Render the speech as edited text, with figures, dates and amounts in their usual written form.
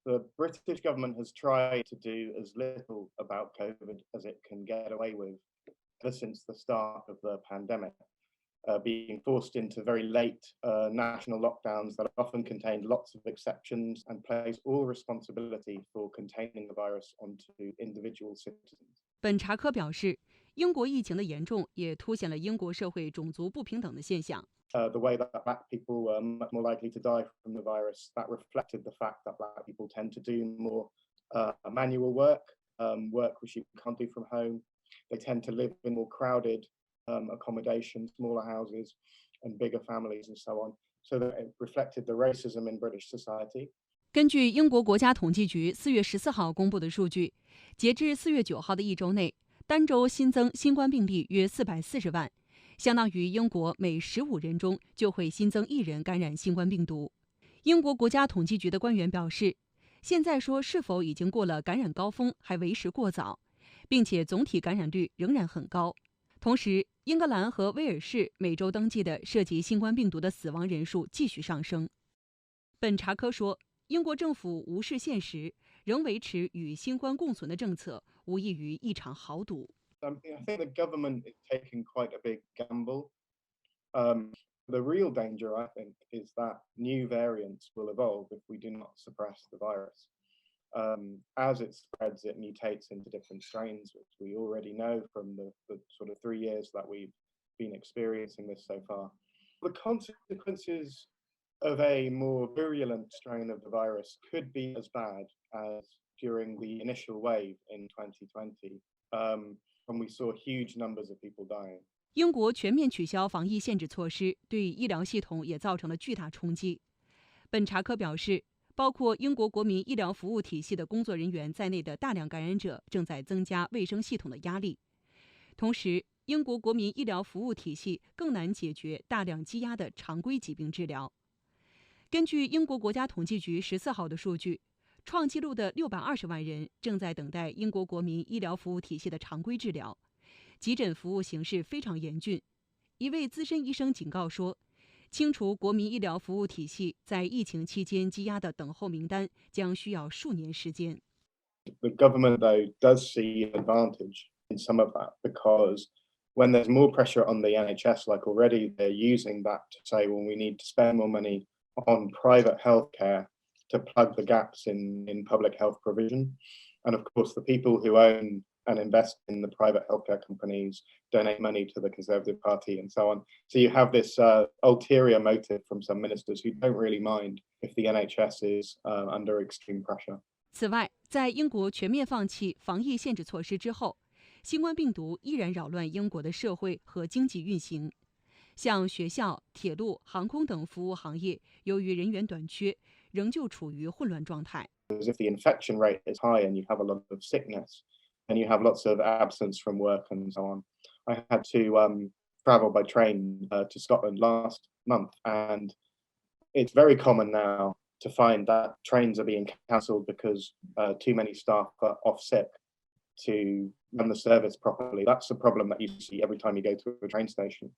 The British government has tried to do as little about COVID as it can get away with ever since the start of the pandemic, being forced into very late national lockdowns that often contained lots of exceptions and placed all responsibility for containing the virus onto individual citizens. 本查科表示，英国疫情的严重也凸显了英国社会种族不平等的现象。The way that black people were much more likely to die from the virus, that reflected the fact that black people tend to do more manual work, work which you can't do from home. They tend to live in more crowded accommodation, smaller houses, and bigger families, and so on. So that it reflected the racism in British society. 根据英国国家统计局4月14号公布的数据，截至4月9号的一周内，单周新增新冠病例约440万，相当于英国每15人中就会新增1人感染新冠病毒。英国国家统计局的官员表示，现在说是否已经过了感染高峰还为时过早，并且总体感染率仍然很高。同时，英格兰和威尔士每周登记的涉及新冠病毒的死亡人数继续上升。本查科说，英国政府无视现实，仍维持与新冠共存的政策，无异于一场豪赌。I think the government is taking quite a big gamble. The real danger, I think, is that new variants will evolve if we do not suppress the virus. As it spreads, it mutates into different strains, which we already know from the sort of 3 years that we've been experiencing this so far. The consequences of a more virulent strain of the virus could be as bad as during the initial wave in 2020, when we saw huge numbers of people dying. 英国全面取消防疫限制措施，对医疗系统也造成了巨大冲击。本查科表示，包括英国国民医疗服务体系的工作人员在内的大量感染者正在增加卫生系统的压力。同时，英国国民医疗服务体系更难解决大量积压的常规疾病治疗。根据英国国家统计局14号的数据，创纪录的620万人正在等待英国国民医疗服务体系的常规治疗，急诊服务形势非常严峻。一位资深医生警告说，清除国民医疗服务体系在疫情期间积压的等候名单将需要数年时间。The government, though, does see an advantage in some of that because when there's more pressure on the NHS, like already, they're using that to say, well, we need to spend more money on private healthcare to plug the gaps in public health provision. And of course, the people who own and invest in the private healthcare companies donate money to the Conservative Party and so on. So you have this ulterior motive from some ministers who don't really mind if the NHS is under extreme pressure. 此外，在英国全面放弃防疫限制措施之后，新冠病毒依然扰乱英国的社会和经济运行。像学校、铁路、航空等服务行业，由于人员短缺，仍旧处于混乱状态。If the infection rate is high and you have a lot of sickness, and you have lots of absence from work and so on. I had to travel by train to Scotland last month, and it's very common now to find that trains are being cancelled because too many staff are off sick to run the service properly. That's a problem that you see every time you go to a train station.